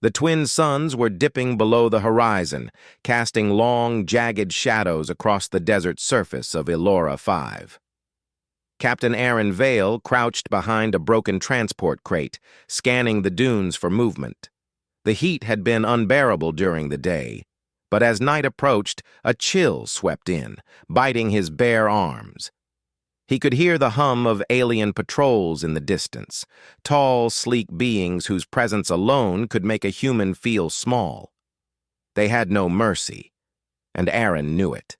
The twin suns were dipping below the horizon, casting long, jagged shadows across the desert surface of Elora 5. Captain Aaron Vale crouched behind a broken transport crate, scanning the dunes for movement. The heat had been unbearable during the day, but as night approached, a chill swept in, biting his bare arms. He could hear the hum of alien patrols in the distance, tall, sleek beings whose presence alone could make a human feel small. They had no mercy, and Aaron knew it.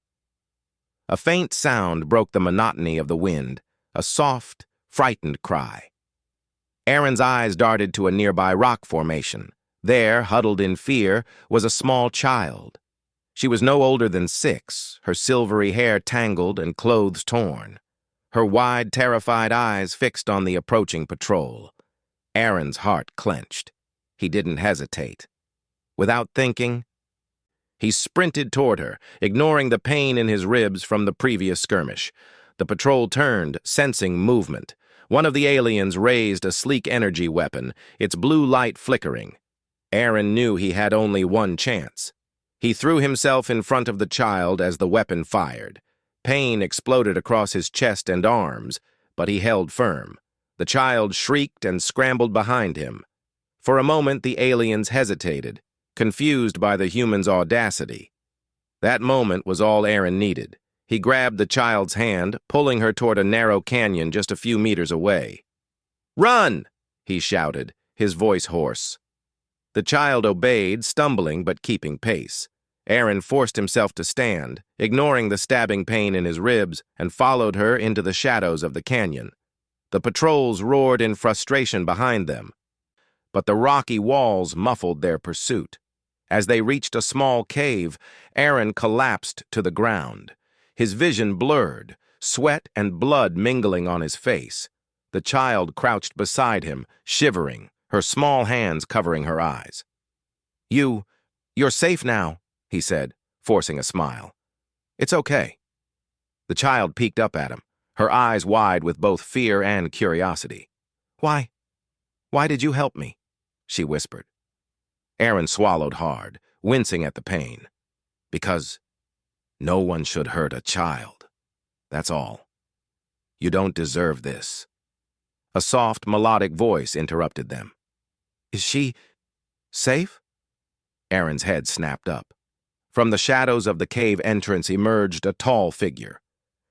A faint sound broke the monotony of the wind, a soft, frightened cry. Aaron's eyes darted to a nearby rock formation. There, huddled in fear, was a small child. She was no older than 6, her silvery hair tangled and clothes torn. Her wide, terrified eyes fixed on the approaching patrol. Aaron's heart clenched. He didn't hesitate. Without thinking, he sprinted toward her, ignoring the pain in his ribs from the previous skirmish. The patrol turned, sensing movement. One of the aliens raised a sleek energy weapon, its blue light flickering. Aaron knew he had only one chance. He threw himself in front of the child as the weapon fired. Pain exploded across his chest and arms, but he held firm. The child shrieked and scrambled behind him. For a moment, the aliens hesitated, confused by the human's audacity. That moment was all Aaron needed. He grabbed the child's hand, pulling her toward a narrow canyon just a few meters away. "Run!" he shouted, his voice hoarse. The child obeyed, stumbling but keeping pace. Aaron forced himself to stand, ignoring the stabbing pain in his ribs, and followed her into the shadows of the canyon. The patrols roared in frustration behind them, but the rocky walls muffled their pursuit. As they reached a small cave, Aaron collapsed to the ground. His vision blurred, sweat and blood mingling on his face. The child crouched beside him, shivering, her small hands covering her eyes. You're safe now," he said, forcing a smile. "It's okay." The child peeked up at him, her eyes wide with both fear and curiosity. Why did you help me?" she whispered. Aaron swallowed hard, wincing at the pain. "Because no one should hurt a child. That's all. You don't deserve this." A soft, melodic voice interrupted them. "Is she safe?" Aaron's head snapped up. From the shadows of the cave entrance emerged a tall figure.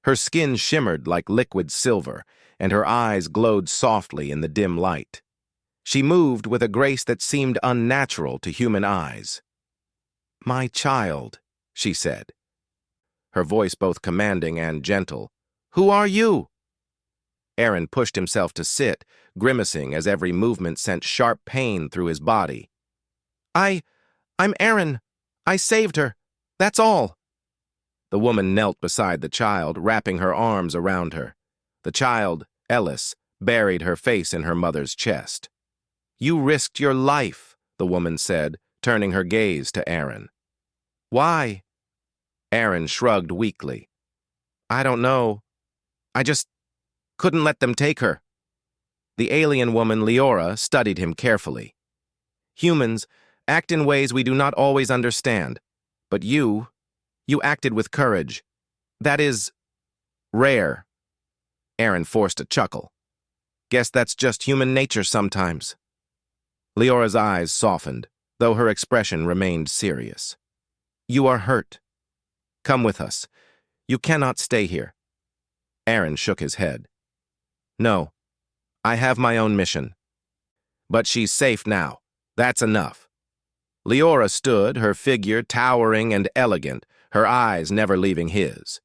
Her skin shimmered like liquid silver, and her eyes glowed softly in the dim light. She moved with a grace that seemed unnatural to human eyes. "My child," she said, her voice both commanding and gentle. "Who are you?" Aaron pushed himself to sit, grimacing as every movement sent sharp pain through his body. I'm Aaron. I saved her. That's all." The woman knelt beside the child, wrapping her arms around her. The child, Ellis, buried her face in her mother's chest. "You risked your life," the woman said, turning her gaze to Aaron. "Why?" Aaron shrugged weakly. "I don't know. I just couldn't let them take her." The alien woman, Leora, studied him carefully. "Humans act in ways we do not always understand, but you acted with courage. That is rare." Aaron forced a chuckle. "Guess that's just human nature sometimes." Leora's eyes softened, though her expression remained serious. "You are hurt. Come with us. You cannot stay here." Aaron shook his head. "No, I have my own mission. But she's safe now. That's enough." Leora stood, her figure towering and elegant, her eyes never leaving his.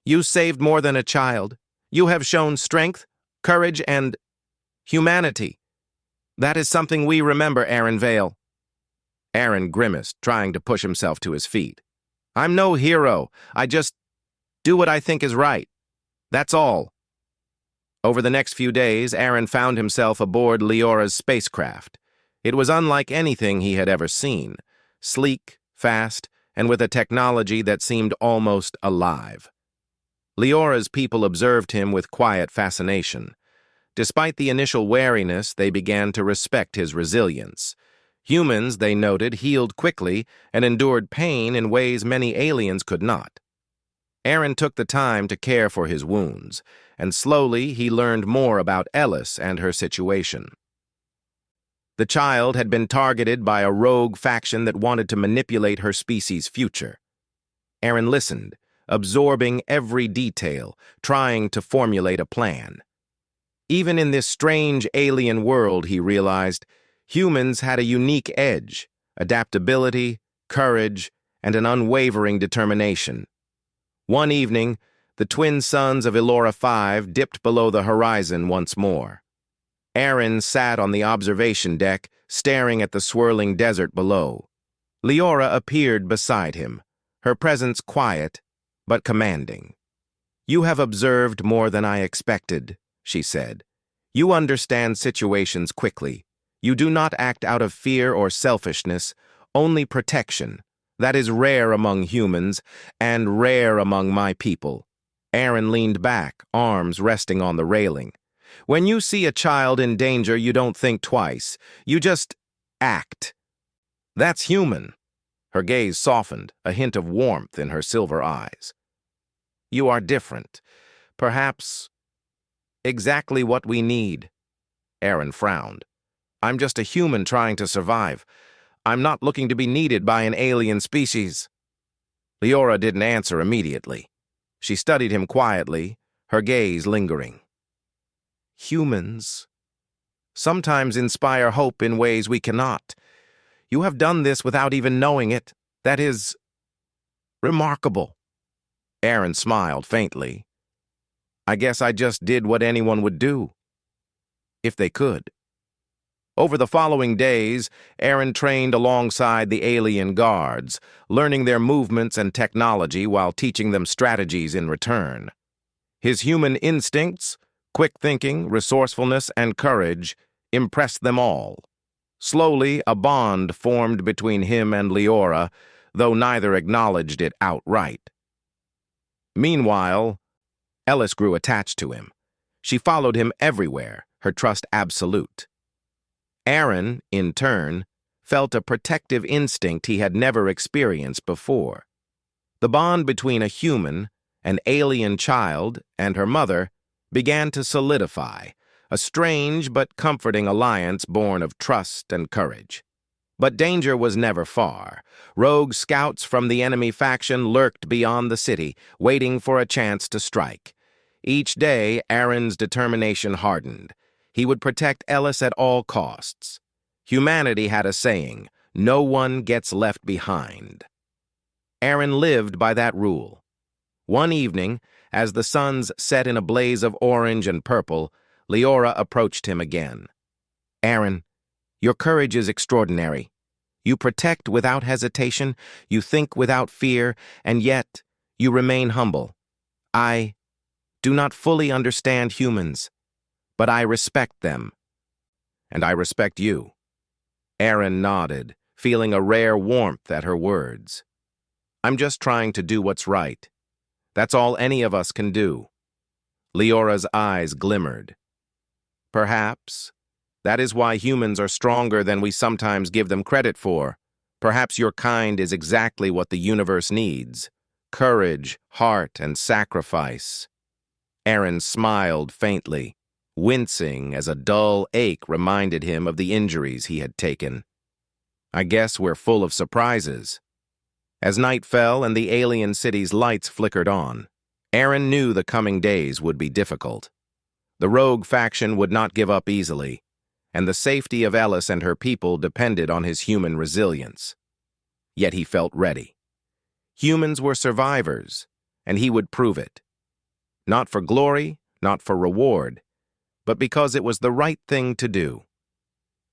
"You saved more than a child. You have shown strength, courage, and humanity. That is something we remember, Aaron Vale." Aaron grimaced, trying to push himself to his feet. "I'm no hero. I just do what I think is right. That's all." Over the next few days, Aaron found himself aboard Leora's spacecraft. It was unlike anything he had ever seen, sleek, fast, and with a technology that seemed almost alive. Leora's people observed him with quiet fascination. Despite the initial wariness, they began to respect his resilience. Humans, they noted, healed quickly and endured pain in ways many aliens could not. Aaron took the time to care for his wounds, and slowly he learned more about Ellis and her situation. The child had been targeted by a rogue faction that wanted to manipulate her species' future. Aaron listened, absorbing every detail, trying to formulate a plan. Even in this strange alien world, he realized, humans had a unique edge, adaptability, courage, and an unwavering determination. One evening, the twin suns of Elora 5 dipped below the horizon once more. Aaron sat on the observation deck, staring at the swirling desert below. Leora appeared beside him, her presence quiet but commanding. "You have observed more than I expected," she said. "You understand situations quickly. You do not act out of fear or selfishness, only protection. That is rare among humans and rare among my people." Aaron leaned back, arms resting on the railing. "When you see a child in danger, you don't think twice. You just act. That's human." Her gaze softened, a hint of warmth in her silver eyes. "You are different. Perhaps exactly what we need." Aaron frowned. "I'm just a human trying to survive. I'm not looking to be needed by an alien species." Leora didn't answer immediately. She studied him quietly, her gaze lingering. "Humans sometimes inspire hope in ways we cannot. You have done this without even knowing it. That is remarkable." Aaron smiled faintly. "I guess I just did what anyone would do, if they could." Over the following days, Aaron trained alongside the alien guards, learning their movements and technology while teaching them strategies in return. His human instincts, quick thinking, resourcefulness, and courage impressed them all. Slowly, a bond formed between him and Leora, though neither acknowledged it outright. Meanwhile, Ellis grew attached to him. She followed him everywhere, her trust absolute. Aaron, in turn, felt a protective instinct he had never experienced before. The bond between a human, an alien child, and her mother began to solidify, a strange but comforting alliance born of trust and courage. But danger was never far. Rogue scouts from the enemy faction lurked beyond the city, waiting for a chance to strike. Each day, Aaron's determination hardened. He would protect Ellis at all costs. Humanity had a saying, "No one gets left behind." Aaron lived by that rule. One evening, as the suns set in a blaze of orange and purple, Leora approached him again. "Aaron, your courage is extraordinary. You protect without hesitation, you think without fear, and yet you remain humble. I do not fully understand humans, but I respect them. And I respect you." Aaron nodded, feeling a rare warmth at her words. "I'm just trying to do what's right. That's all any of us can do." Leora's eyes glimmered. "Perhaps that is why humans are stronger than we sometimes give them credit for. Perhaps your kind is exactly what the universe needs. Courage, heart, and sacrifice." Aaron smiled faintly, wincing as a dull ache reminded him of the injuries he had taken. "I guess we're full of surprises." As night fell and the alien city's lights flickered on, Aaron knew the coming days would be difficult. The rogue faction would not give up easily, and the safety of Ellis and her people depended on his human resilience. Yet he felt ready. Humans were survivors, and he would prove it. Not for glory, not for reward, but because it was the right thing to do.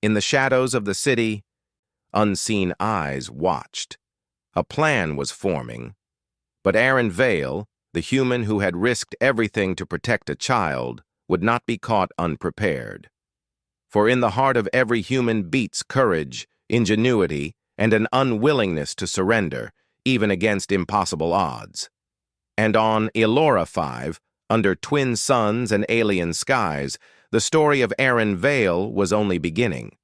In the shadows of the city, unseen eyes watched. A plan was forming, but Aaron Vale, the human who had risked everything to protect a child, would not be caught unprepared. For in the heart of every human beats courage, ingenuity, and an unwillingness to surrender, even against impossible odds. And on Elora 5, under twin suns and alien skies, the story of Aaron Vale was only beginning.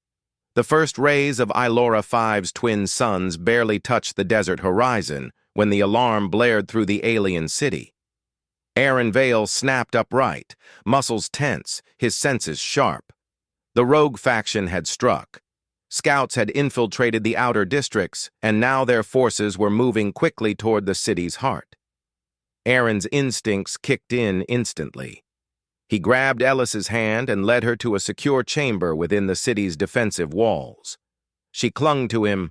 The first rays of Ilora Five's twin suns barely touched the desert horizon when the alarm blared through the alien city. Aaron Vale snapped upright, muscles tense, his senses sharp. The rogue faction had struck. Scouts had infiltrated the outer districts, and now their forces were moving quickly toward the city's heart. Aaron's instincts kicked in instantly. He grabbed Ellis's hand and led her to a secure chamber within the city's defensive walls. She clung to him,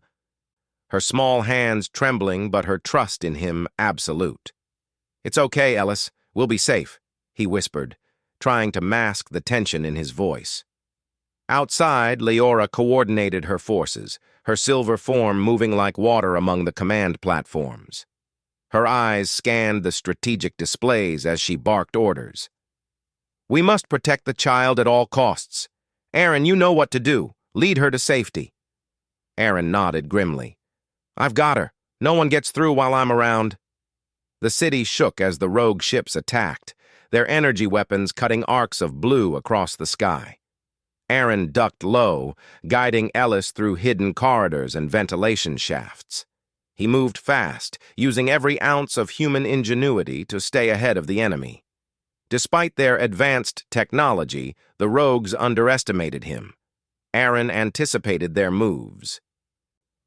her small hands trembling but her trust in him absolute. "It's okay, Ellis. We'll be safe," he whispered, trying to mask the tension in his voice. Outside, Leora coordinated her forces, her silver form moving like water among the command platforms. Her eyes scanned the strategic displays as she barked orders. "We must protect the child at all costs. Aaron, you know what to do. Lead her to safety." Aaron nodded grimly. "I've got her. No one gets through while I'm around." The city shook as the rogue ships attacked, their energy weapons cutting arcs of blue across the sky. Aaron ducked low, guiding Ellis through hidden corridors and ventilation shafts. He moved fast, using every ounce of human ingenuity to stay ahead of the enemy. Despite their advanced technology, the rogues underestimated him. Aaron anticipated their moves,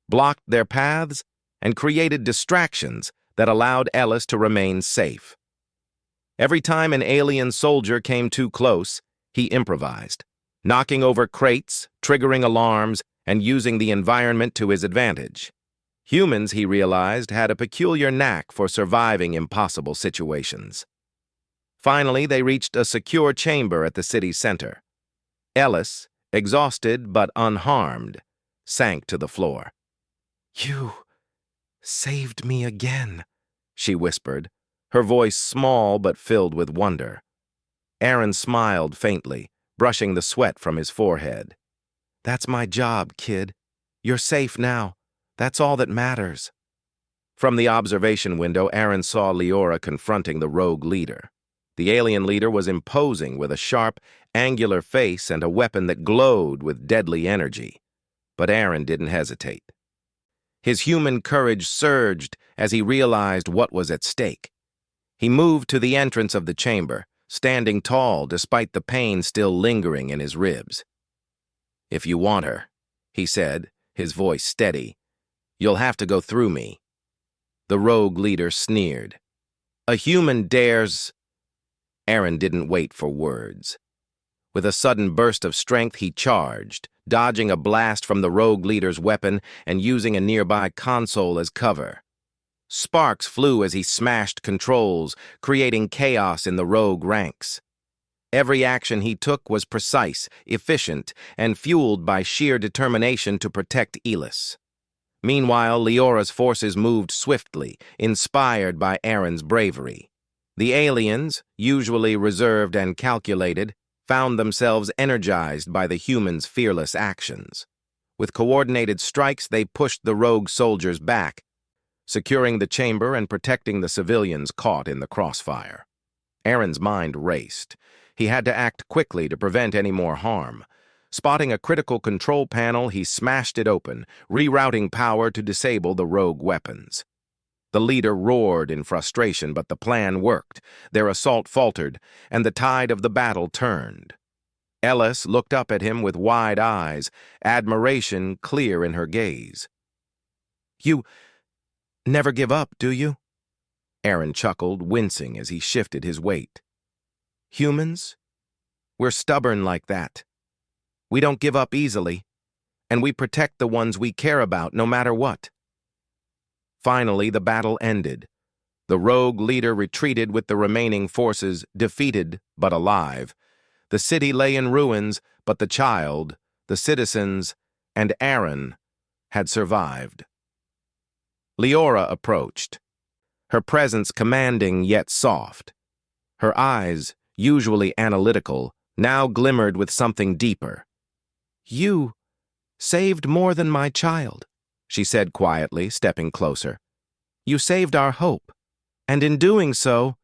blocked their paths, and created distractions that allowed Ellis to remain safe. Every time an alien soldier came too close, he improvised, knocking over crates, triggering alarms, and using the environment to his advantage. Humans, he realized, had a peculiar knack for surviving impossible situations. Finally, they reached a secure chamber at the city center. Ellis, exhausted but unharmed, sank to the floor. "You saved me again," she whispered, her voice small but filled with wonder. Aaron smiled faintly, brushing the sweat from his forehead. "That's my job, kid. You're safe now. That's all that matters." From the observation window, Aaron saw Leora confronting the rogue leader. The alien leader was imposing with a sharp, angular face and a weapon that glowed with deadly energy. But Aaron didn't hesitate. His human courage surged as he realized what was at stake. He moved to the entrance of the chamber, standing tall despite the pain still lingering in his ribs. "If you want her," he said, his voice steady, "you'll have to go through me." The rogue leader sneered. "A human dares—" Aaron didn't wait for words. With a sudden burst of strength, he charged, dodging a blast from the rogue leader's weapon and using a nearby console as cover. Sparks flew as he smashed controls, creating chaos in the rogue ranks. Every action he took was precise, efficient, and fueled by sheer determination to protect Ellis. Meanwhile, Leora's forces moved swiftly, inspired by Aaron's bravery. The aliens, usually reserved and calculated, found themselves energized by the humans' fearless actions. With coordinated strikes, they pushed the rogue soldiers back, securing the chamber and protecting the civilians caught in the crossfire. Aaron's mind raced. He had to act quickly to prevent any more harm. Spotting a critical control panel, he smashed it open, rerouting power to disable the rogue weapons. The leader roared in frustration, but the plan worked. Their assault faltered, and the tide of the battle turned. Ellis looked up at him with wide eyes, admiration clear in her gaze. "You never give up, do you?" Aaron chuckled, wincing as he shifted his weight. "Humans? We're stubborn like that. We don't give up easily, and we protect the ones we care about no matter what." Finally, the battle ended. The rogue leader retreated with the remaining forces defeated but alive. The city lay in ruins, but the child, the citizens, and Aaron had survived. Leora approached, her presence commanding yet soft. Her eyes, usually analytical, now glimmered with something deeper. "You saved more than my child," she said quietly, stepping closer. "You saved our hope, and in doing so,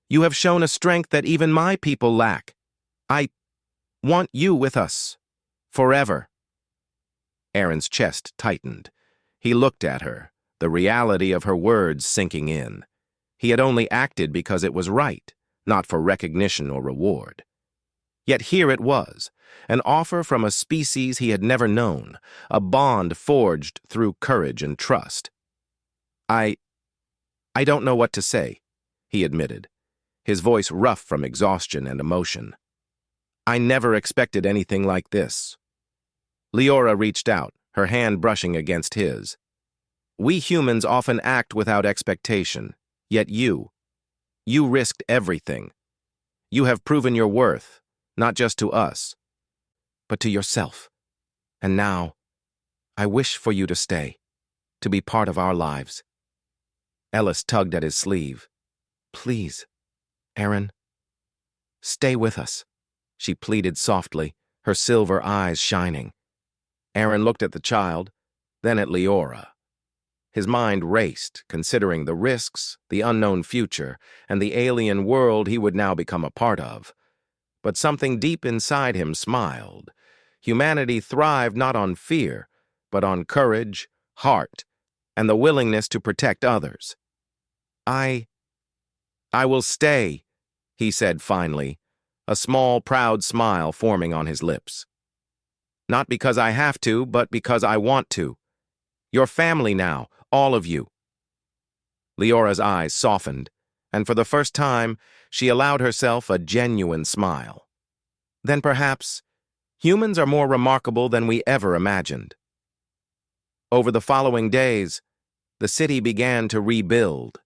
you have shown a strength that even my people lack. I want you with us, forever." Aaron's chest tightened. He looked at her, the reality of her words sinking in. He had only acted because it was right, not for recognition or reward. Yet here it was, an offer from a species he had never known, a bond forged through courage and trust. I don't know what to say, he admitted, his voice rough from exhaustion and emotion. I never expected anything like this. Leora reached out, her hand brushing against his. We humans often act without expectation, yet you risked everything. You have proven your worth, not just to us, but to yourself. And now, I wish for you to stay, to be part of our lives. Ellis tugged at his sleeve. Please, Aaron, stay with us, she pleaded softly, her silver eyes shining. Aaron looked at the child, then at Leora. His mind raced, considering the risks, the unknown future, and the alien world he would now become a part of. But something deep inside him smiled. Humanity thrived not on fear, but on courage, heart, and the willingness to protect others. I will stay, he said finally, a small, proud smile forming on his lips. Not because I have to, but because I want to. You're family now, all of you. Leora's eyes softened, and for the first time, she allowed herself a genuine smile. Then perhaps, humans are more remarkable than we ever imagined. Over the following days, the city began to rebuild.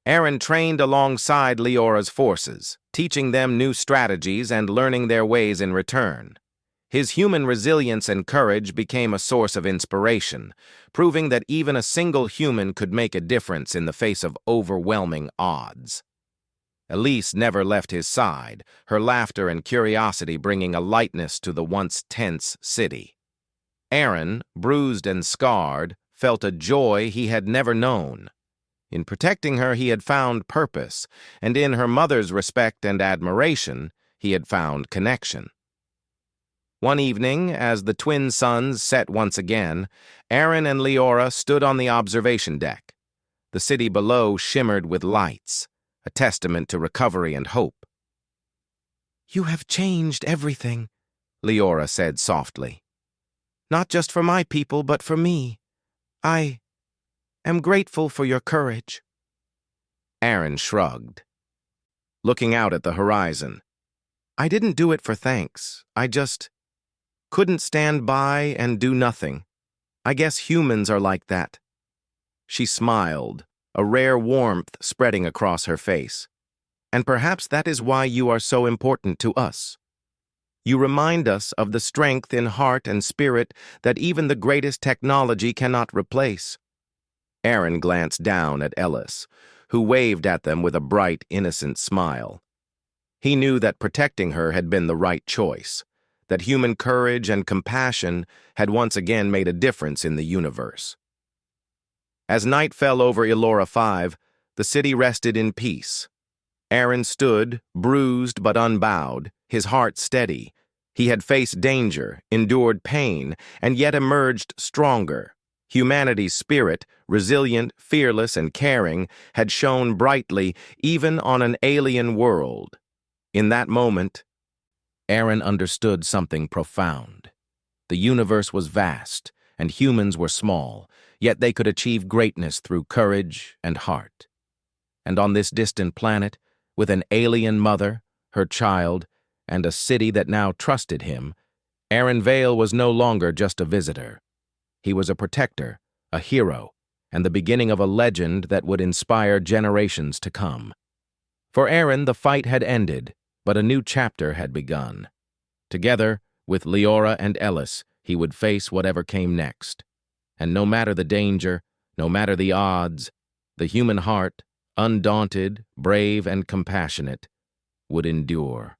Aaron trained alongside Leora's forces, teaching them new strategies and learning their ways in return. His human resilience and courage became a source of inspiration, proving that even a single human could make a difference in the face of overwhelming odds. Elise never left his side, her laughter and curiosity bringing a lightness to the once tense city. Aaron, bruised and scarred, felt a joy he had never known. In protecting her, he had found purpose, and in her mother's respect and admiration, he had found connection. One evening, as the twin suns set once again, Aaron and Leora stood on the observation deck. The city below shimmered with lights, a testament to recovery and hope. You have changed everything, Leora said softly. Not just for my people, but for me. I am grateful for your courage. Aaron shrugged, looking out at the horizon. I didn't do it for thanks. I just couldn't stand by and do nothing. I guess humans are like that. She smiled, a rare warmth spreading across her face. And perhaps that is why you are so important to us. You remind us of the strength in heart and spirit that even the greatest technology cannot replace. Aaron glanced down at Ellis, who waved at them with a bright, innocent smile. He knew that protecting her had been the right choice, that human courage and compassion had once again made a difference in the universe. As night fell over Elora 5, the city rested in peace. Aaron stood, bruised but unbowed, his heart steady. He had faced danger, endured pain, and yet emerged stronger. Humanity's spirit, resilient, fearless, and caring, had shone brightly even on an alien world. In that moment, Aaron understood something profound. The universe was vast, and humans were small, yet they could achieve greatness through courage and heart. And on this distant planet, with an alien mother, her child, and a city that now trusted him, Aaron Vale was no longer just a visitor. He was a protector, a hero, and the beginning of a legend that would inspire generations to come. For Aaron, the fight had ended, but a new chapter had begun. Together, with Leora and Ellis, he would face whatever came next. And no matter the danger, no matter the odds, the human heart, undaunted, brave, and compassionate, would endure.